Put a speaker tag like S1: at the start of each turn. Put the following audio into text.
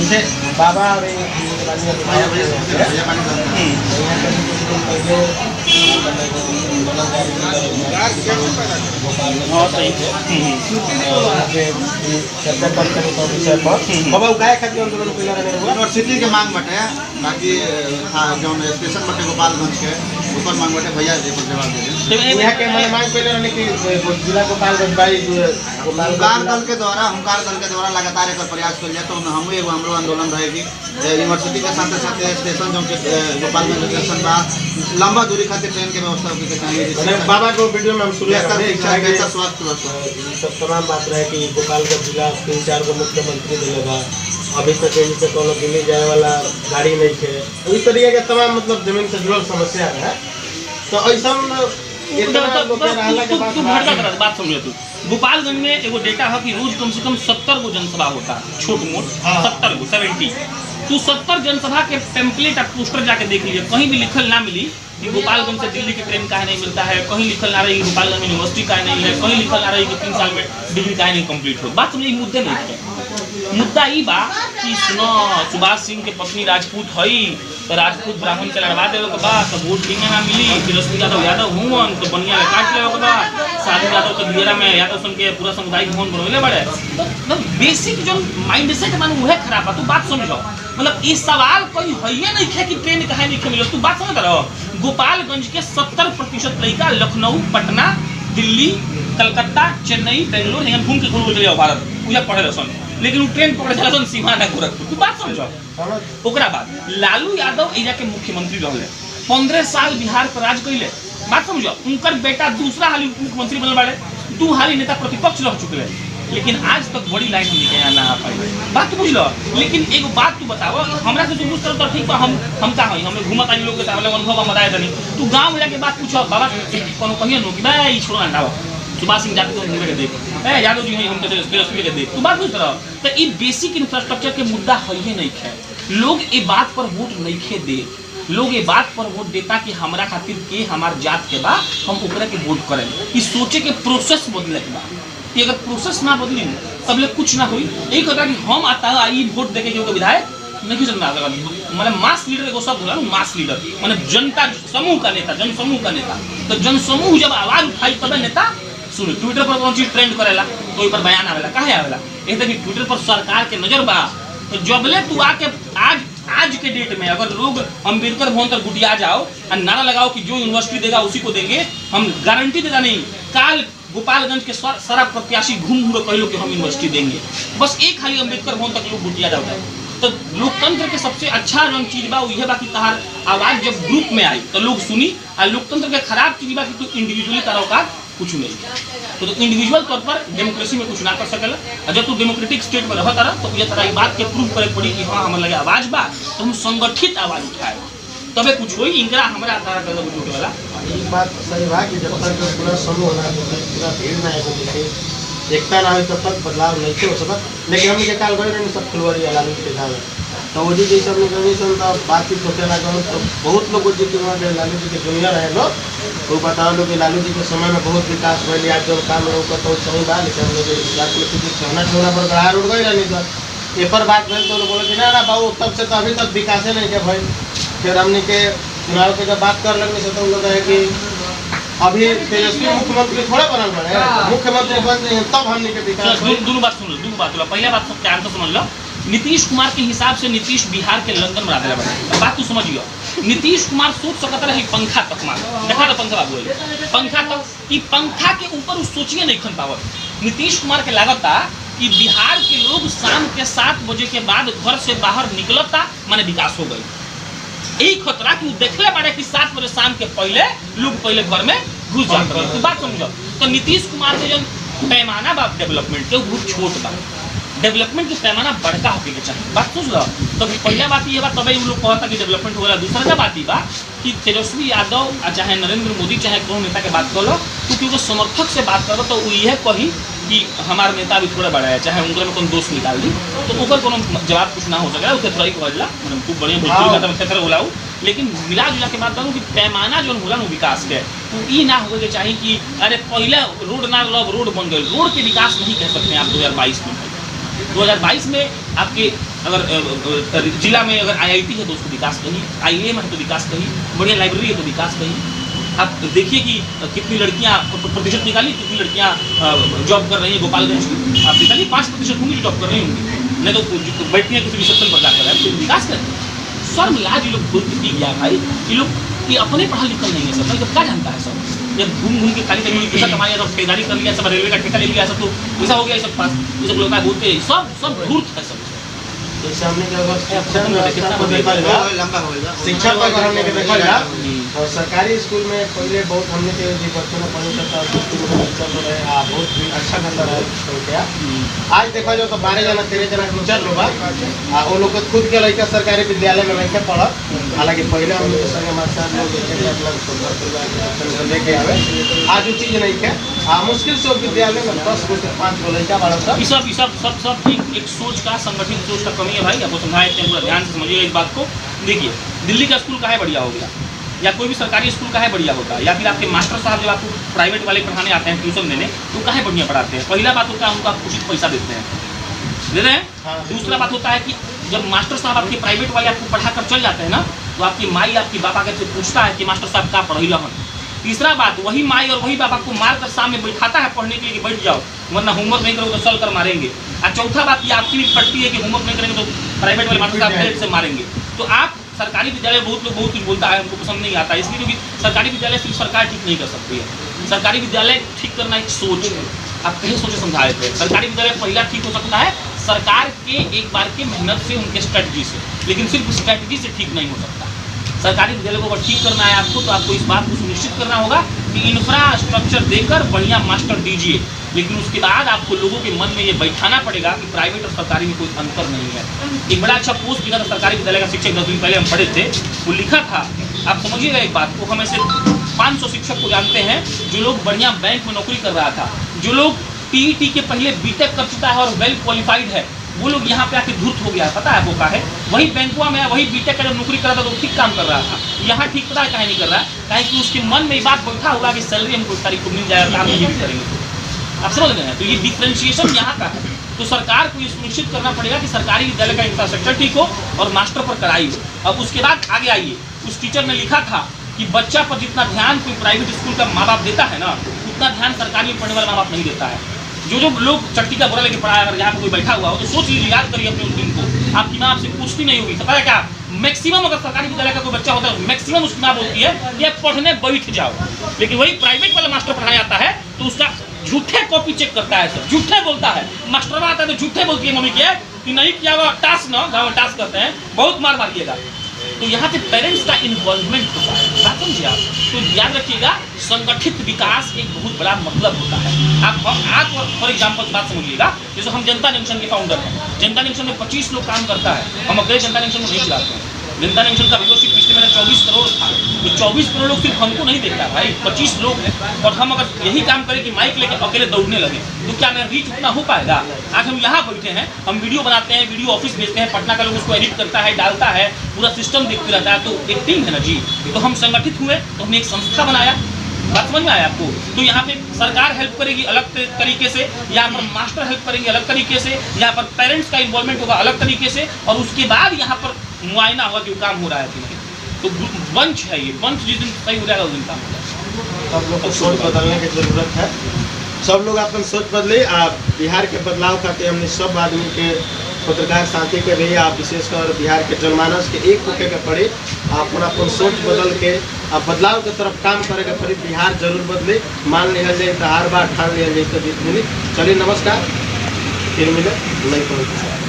S1: जैसे बाबा
S2: यूनिवर्सिटी के मांग बटे बाकी जो स्टेशन बटे गोपालगंज के ऊपर मांग बटे भैया जवाब दे
S1: यहाँ के मैंने मांग पहले रहने की जिला गोपालगंज
S2: हुंकार दल के द्वारा लगातार एक प्रयास कर तो हम एगो हमरो आंदोलन रहेगी यूनिवर्सिटी के साथ साथ स्टेशन जो गोपालगंज स्टेशन बा लंबा दूरी खातिर ट्रेन के व्यवस्था होगी चाहिए।
S1: बाबा को वीडियो में हम सुनिए
S2: स्वास्थ्य
S1: सब तमाम बात रहे कि गोपालगंज जिला 3-4 गो मुख्यमंत्री दिलेगा अभी तक से कोनो दिल्ली जाए वाला गाड़ी नहीं थे इस तरीके के तमाम मतलब जमीन से जुड़ल समस्या है। तो ऐसा
S3: बात समझो तू गोपालगंज में एगो डेटा है कि रोज कम से कम 70 गो जनसभा होता है छोट मोट 70 गो 70 तू 70 जनसभा के टेम्पलेट और पोस्टर जाके देख लीजिए कहीं भी लिखल ना मिली कि गोपालगंज से दिल्ली की ट्रेन काहे नहीं मिलता है कहीं लिखल ना रही गोपालगंज में यूनिवर्सिटी काहे नहीं है कहीं लिखल ना रही कि 3 साल में डिग्री काहे नहीं कंप्लीट हो। बात समझे मुद्दे नहीं है मुद्दा ई बा कि सुनो सुभाष सिंह के पत्नी राजपूत हई तो राजपूत ब्राह्मण के लड़वा देवे के बाद तो वोट ठीक ना मिली तेजस्वी यादव हुवन तो बनिया काट लेवे के बाद साधु यादव के दियरा में यादव सन के पूरा सामुदायिक भवन बनवले बड़े तो बेसिक जो माइंड सेट मान उहे खराब बा। तू बात समझो मतलब ये सवाल कोई हइये नहीं है कि ट्रेन काहे नहीं मिलो। तू बात समझ रहो गोपालगंज के 70% लड़का लखनऊ पटना दिल्ली कलकत्ता चेन्नई बेंगलोर यहाँ घूम के घूम चले भारत पूजा पढ़े सन लेकिन वो ट्रेन पकड़े चला सीमा ना गोरखपुर। तू बात समझो ओकरा बाद लालू यादव एजा के मुख्यमंत्री रहले 15 साल बिहार पर राज कैले। बात समझो उनकर बेटा दूसरा हाली मुख्यमंत्री बनल बाड़े 2 हाली नेता प्रतिपक्ष रह चुके लेकिन आज तक बड़ी लाइन हम निकल ना आ पाई। बात बुझ लो लेकिन एगो बात तू बताओ हमरा से पूछ तो ठीक बा हम का हई हमें घुमत आई लोग के सामने अनुभव हम बताए तनी तू गांव में जाके बात पूछो बाबा कोनो कहियो नो कि भाई छोड़ो ना सुभाष सिंह जाके तो के देख यादव जी हम तो तेजस्वी के देख। तू बात पूछ रहा तो ये बेसिक इंफ्रास्ट्रक्चर के मुद्दा हइये नहीं है। लोग ये बात पर वोट नहीं खे दे लोग ये बात पर वोट देता कि हमारा खातिर के हमार जात के बा हम ओकरा के वोट करें। ई सोचे के प्रोसेस बदले के बा कि अगर प्रोसेस ना बदली तब ले कुछ ना हुई। एक होता कि हम आता आई वोट देके के विधायक नहीं समझा लगा मतलब मास लीडर एगो शब्द होला मास लीडर माने जनता समूह का नेता जन समूह का नेता। तो जन समूह जब आवाज उठाई तब नेता सुन ट्विटर पर कौन चीज ट्रेंड करेला तो ओइ पर बयान आवेला काहे आवेला एक कि ट्विटर पर सरकार के नजर बा। तो जबले तू आके आज के डेट में अगर लोग अम्बेडकर भवन तक गुटिया जाओ और नारा लगाओ कि जो यूनिवर्सिटी देगा उसी को देंगे हम गारंटी देता नहीं काल गोपालगंज के सारा प्रत्याशी घूम घूम कह लो कि हम यूनिवर्सिटी देंगे बस एक खाली अम्बेडकर भवन तक लोग गुटिया जाओ। तो लोकतंत्र के सबसे अच्छा जो चीज बा वही बा कि तहार आवाज जब ग्रुप में आई तो लोग सुनी और लोकतंत्र के खराब चीज बा कि तू इंडिविजुअली तारा का कुछ नहीं तो इंडिविजुअल तौर पर डेमोक्रेसी में कुछ ना कर सकेला। जब तू डेमोक्रेटिक स्टेट में रहता रहा तो ये तरह बात के प्रूव करे पड़ी कि हाँ हमारे लगे आवाज बा तो हम संगठित आवाज उठाए तबे कुछ होई इंगरा हमारा तारा कर कुछ वाला।
S1: ये बात सही बा कि जब तक पूरा समूह ना पूरा भीड़ ना एगो देखे एकता ना हो तब तक बदलाव नहीं हो सकत। लेकिन हम के काल गए रहे सब खिलवाड़ी लालू के साथ तो वो जी जैसे हमने कहीं से बातचीत होते लगा तो बहुत लोग जी के वहाँ लालू जी के जूनियर रहे लोग वो बताओ लोग कि लालू जी के समय में बहुत विकास हुआ आज जो काम लोग का तो सही बात लेकिन हम लोग छौना पर गढ़ा उड़ गई रही तो ये पर बात भैल तो लोग बोले कि ना बाबू तब से तो अभी तक विकास नहीं के भाई। फिर हमने के चुनाव के जब बात कर लगने से तो हम लोग कहे कि अभी तेजस्वी मुख्यमंत्री थोड़ा बनल बने मुख्यमंत्री बन जाए तब हमने के विकास
S3: दोनों बात सुन लो दोनों बात पहले बात सब ध्यान से समझ लो। नीतीश कुमार के हिसाब से नीतीश बिहार के लंदन बना दिला बड़े बात तू समझियो नीतीश कुमार सोच सकता रहे पंखा तक मार देखा तो पंखा बाबू पंखा तक कि पंखा के ऊपर सोचिए नहीं खन पावत। नीतीश कुमार के लागता कि बिहार के लोग शाम के 7 बजे के बाद घर से बाहर निकलता माने विकास हो गई। यही खतरा कि देखले बारे कि 7 बजे शाम के पहले लोग पहले घर में घुस जाते हैं। तो बात समझो तो नीतीश कुमार के जो पैमाना बा डेवलपमेंट के बहुत छोट बा डेवलपमेंट के पैमाना बड़का होके के चाहिए। बात सोच लो तो पहला बात ये बात तब लोग कहता कि डेवलपमेंट हो रहा। दूसरा बात ये बा कि तेजस्वी यादव चाहे नरेंद्र मोदी चाहे कौन नेता के बात कर लो तो क्योंकि समर्थक से बात करो तो वो यह कही कि हमारे नेता भी थोड़ा बड़ा है चाहे उनके में कौन दोष निकाल दी तो ओकर कोनो जवाब कुछ ना हो सकेगा उसके थोड़ा ही कहला मतलब खूब बढ़िया भोजपुरी भाषा में थेथर बोलाऊ। लेकिन मिला जुला के बात करूँ कि पैमाना जो होला विकास के तो ये ना हो के चाहिए कि अरे पहले रोड ना लब रोड बन गए रोड के विकास नहीं कह सकते आप 2022 में 2022 में आपके अगर जिला में अगर IIT है तो उसको विकास कहिए, IIM है तो विकास कहिए, बढ़िया लाइब्रेरी है तो विकास कहिए। आप देखिए कि कितनी लड़कियां प्रतिशत निकाली, कितनी लड़कियां जॉब कर रही हैं गोपालगंज की, आप निकालिए 5% होंगी जो जॉब कर रही होंगी, नहीं तो बैठती हैं किसी रिसेप्शन पर जाकर, है तो विकास करते हैं। शर्म लाज ये लोग बोल के पी गया भाई, ये लोग ये अपने पढ़ा लिखा नहीं है सब, भाई क्या जानता है सब, जब घूम घूम के खाली कहीं पैसा कमाया, सब खरीदारी कर लिया, सब रेलवे का ठेका ले लिया, सब तो पैसा हो गया सब पास, ये सब लोग बोलते हैं सब धूर्त है सब।
S1: जैसे हमने क्या अगर शिक्षा व्यवस्था को देखल जा,
S2: लंबा हो गया
S1: शिक्षा पर अगर हमने देखल जा तो सरकारी स्कूल में पहले बहुत हमने के जी बच्चों में पढ़े सकता स्कूल में टीचर तो रहे बहुत भी अच्छा करता रहे क्या। आज देखा जाए तो 12 जना 13 जना टीचर लोग वो लोग खुद के लड़का सरकारी विद्यालय में नहीं पढ़, हालांकि पहले हम लोग संगे मास्टर लोग लेके आवे, आज वो चीज़ नहीं है। मुश्किल से विद्यालय में 10 गो से 5 गो लड़का बड़ा
S3: सब एक सोच का, संगठित सोच का कमी है भाई। आपको समझाए थे, पूरा ध्यान से समझिएगा इस बात को। देखिए दिल्ली का स्कूल का है बढ़िया हो गया, या कोई भी सरकारी स्कूल का है बढ़िया होता है, या फिर आपके मास्टर साहब जब आपको प्राइवेट वाले पढ़ाने आते हैं ट्यूशन देने तो कहाँ बढ़िया पढ़ाते हैं। पहला बात होता है उनको आप उचित पैसा देते हैं। दूसरा बात होता है कि जब मास्टर साहब आपके प्राइवेट वाले आपको पढ़ा कर चल जाते हैं ना, तो आपकी माई आपकी बापा के पूछता है कि मास्टर साहब क्या पढ़ी रहन। तीसरा बात, वही माई और वही बाबा को मार कर सामने बैठाता है पढ़ने के लिए कि बैठ जाओ, वरना होमवर्क नहीं करोगे तो चल कर मारेंगे। और चौथा बात ये आपकी भी पड़ती है कि होमवर्क नहीं करेंगे तो प्राइवेट वाले मास्टर साहब डायरेक्ट से मारेंगे। तो आप सरकारी विद्यालय बहुत लोग बहुत कुछ बोलता है, उनको पसंद नहीं आता, इसलिए क्योंकि सरकारी विद्यालय सिर्फ सरकार ठीक नहीं कर सकती है। सरकारी विद्यालय ठीक करना एक सोच है, आप कहीं सोचे समझाए थे। सरकारी विद्यालय पहला ठीक हो सकता है सरकार के एक बार के मेहनत से, उनके स्ट्रैटेजी से, लेकिन सिर्फ स्ट्रैटेजी से ठीक नहीं हो सकता। सरकारी विद्यालय को अगर ठीक करना है आपको तो आपको इस बात को सुनिश्चित करना होगा कि इंफ्रास्ट्रक्चर देकर बढ़िया मास्टर दीजिए, लेकिन उसके बाद आपको लोगों के मन में ये बैठाना पड़ेगा कि प्राइवेट और सरकारी में कोई अंतर नहीं है। एक बड़ा अच्छा पोस्ट लिखा था सरकारी विद्यालय का शिक्षक, 10 दिन पहले हम पढ़े थे, वो लिखा था, आप समझिएगा एक बात को, हम ऐसे 500 शिक्षक को जानते हैं जो लोग बढ़िया बैंक में नौकरी कर रहा था, जो लोग PET के पहले BTech कर चुका है और वेल क्वालिफाइड है, वो लोग यहाँ पे आके धूर्त हो गया है। पता है वो का है, वही बैंकुआ में वही BTech का जब नौकरी कर रहा था तो ठीक काम कर रहा था, यहाँ ठीक पता है काहे नहीं कर रहा है, काहे कि उसके मन में ये बात बैठा होगा कि सैलरी हमको इस तारीख को मिल जाएगा, काम ये भी करेंगे। आप समझ रहे हैं, तो ये डिफ्रेंशिएशन यहाँ का है। तो सरकार को ये सुनिश्चित करना पड़ेगा कि सरकारी विद्यालय का इंफ्रास्ट्रक्चर ठीक हो और मास्टर पर कड़ाई हो। अब उसके बाद आगे आइए, उस टीचर ने लिखा था कि बच्चा पर जितना ध्यान कोई प्राइवेट स्कूल का माँ बाप देता है ना, उतना ध्यान सरकारी में पढ़ने वाला माँ बाप नहीं देता है। जो लोग चट्टी का बुरा लेके पढ़ा है, अगर यहाँ पर कोई बैठा हुआ हो तो सोच लीजिए, याद करिए अपने उस दिन को, आपकी माँ आपसे पूछती नहीं होगी। पता है क्या, मैक्सिमम अगर सरकारी विद्यालय का कोई बच्चा होता है मैक्सिमम उसकी माँ बोलती है ये पढ़ने बैठ जाओ, लेकिन वही प्राइवेट वाला मास्टर पढ़ाने आता है तो उसका झूठे कॉपी चेक करता है, सर झूठे बोलता है। मास्टर आता है तो झूठे बोलती है मम्मी क्या कि नहीं किया हुआ टास्क ना, गाँव में टास्क करते हैं, बहुत मार मारिएगा। तो यहाँ पे पेरेंट्स का इन्वॉल्वमेंट होता है, बात समझिए आप। तो याद रखिएगा, संगठित विकास एक बहुत बड़ा मतलब होता है। आप फॉर एग्जाम्पल बात समझिएगा, जैसे हम जनता जंक्शन के फाउंडर हैं, जनता जंक्शन में 25 लोग काम करता है, हम अकेले जनता जंक्शन को नहीं चलाते हैं। जनता जंक्शन का व्यूअरशिप पिछले महीने 24 करोड़ था, तो 24 करोड़ लोग सिर्फ हमको नहीं देखता भाई, 25 लोग हैं। और हम अगर यही काम करें कि माइक लेके अकेले दौड़ने लगे तो क्या मेरा रीच उतना हो पाएगा? आज हम यहाँ बैठे हैं, हम वीडियो बनाते हैं, वीडियो ऑफिस भेजते हैं, पटना का लोग उसको एडिट करता है, डालता है, पूरा सिस्टम देखते रहता है, तो एक टीम है ना जी। तो हम संगठित हुए तो हमने एक संस्था बनाया, बात समझ में आया आपको। तो यहाँ पे सरकार हेल्प करेगी अलग तरीके से, यहाँ पर मास्टर हेल्प करेंगे अलग तरीके से, यहाँ पर पेरेंट्स का इन्वॉल्वमेंट होगा अलग तरीके से, और उसके बाद यहाँ पर मुआयना होगा कि वो काम हो रहा है कि नहीं। तो बंच है ये, बंच जिस दिन सही हो जाएगा उस दिन काम हो जाएगा।
S1: सब लोग को सोच बदलने की जरूरत है, सब लोग अपन सोच बदले। बिहार के बदलाव खाते हमने सब आदमी के पत्रकार साथी के भी आप विशेषकर बिहार के जनमानस के एक होके के पड़े, अपन सोच बदल के आप बदलाव के तरफ काम करे के पड़ी। बिहार जरूर बदले, मान लिया जाए तो हर बार ठान लिया जाए तो जीत मिली। चलिए नमस्कार, फिर मिले, नहीं पहुँच।